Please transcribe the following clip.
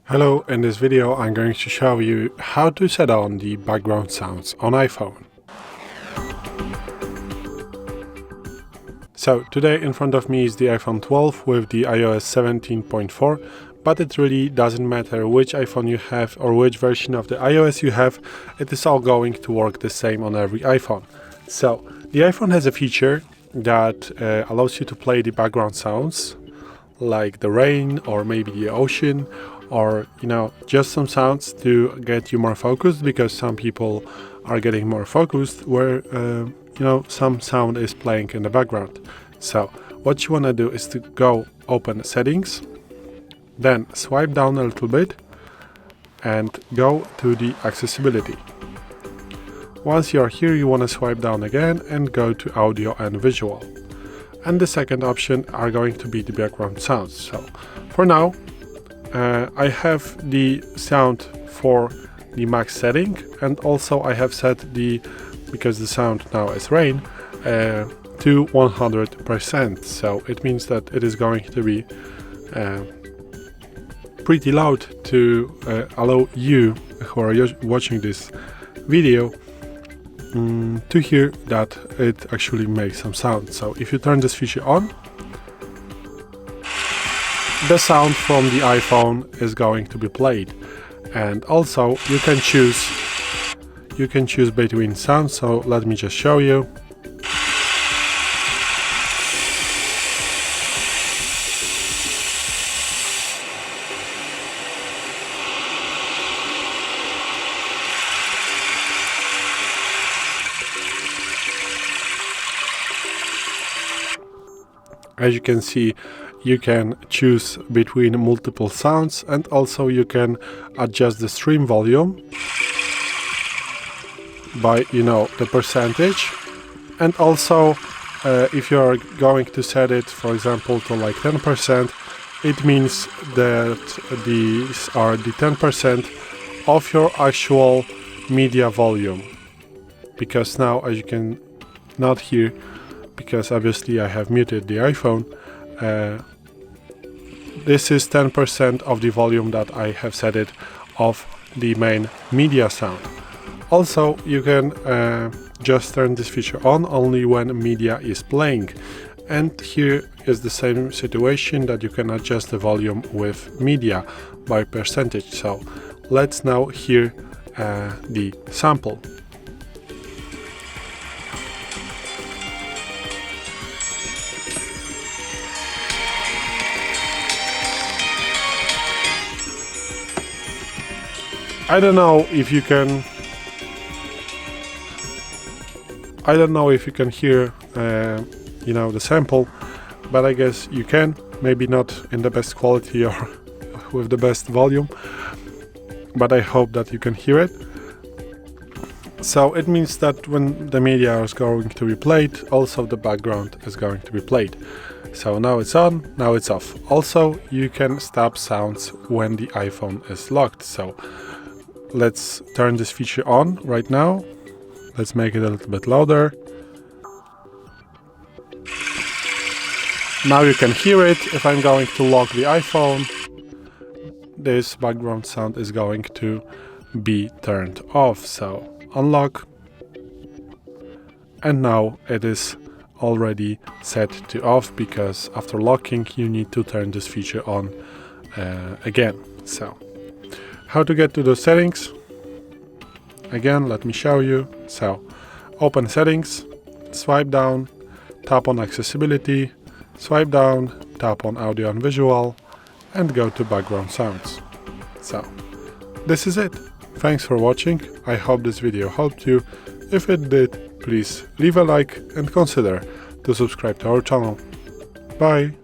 Hello, in this video I'm going to show you how to set on the background sounds on iPhone. So today in front of me is the iPhone 12 with the iOS 17.4, but it really doesn't matter which iPhone you have or which version of the iOS you have, it is all going to work the same on every iPhone. So the iPhone has a feature that allows you to play the background sounds like the rain or maybe the ocean, or just some sounds to get you more focused, because some people are getting more focused where some sound is playing in the background. So what you want to do is to go open settings, then swipe down a little bit and go to the accessibility. Once you're here, you want to swipe down again and go to audio and visual, and the second option are going to be the background sounds. So for now I have the sound for the max setting, and also I have set because the sound now is rain, to 100%. So it means that it is going to be pretty loud to allow you who are watching this video to hear that it actually makes some sound. So if you turn this feature on, the sound from the iPhone is going to be played, and also you can choose between sounds. So let me just show you. As you can see, you can choose between multiple sounds, and also you can adjust the stream volume by the percentage. And also if you're going to set it, for example, to like 10%, it means that these are the 10% of your actual media volume, because now, as you can not hear, because obviously I have muted the iPhone, this is 10% of the volume that I have set it of the main media sound. Also, you can just turn this feature on only when media is playing, and here is the same situation, that you can adjust the volume with media by percentage. So let's now hear the sample. I don't know if you can hear the sample, but I guess you can. Maybe not in the best quality or with the best volume, but I hope that you can hear it. So it means that when the media is going to be played, also the background is going to be played. So now it's on, now it's off. Also, you can stop sounds when the iPhone is locked. So let's turn this feature on right now. Let's make it a little bit louder. Now you can hear it. If I'm going to lock the iPhone, this background sound is going to be turned off. So unlock, and now it is already set to off, because after locking you need to turn this feature on again. So how to get to the settings? Again, let me show you. So open settings, swipe down, tap on accessibility, swipe down, tap on audio and visual, and go to background sounds. So this is it. Thanks for watching. I hope this video helped you. If it did, please leave a like and consider to subscribe to our channel. Bye!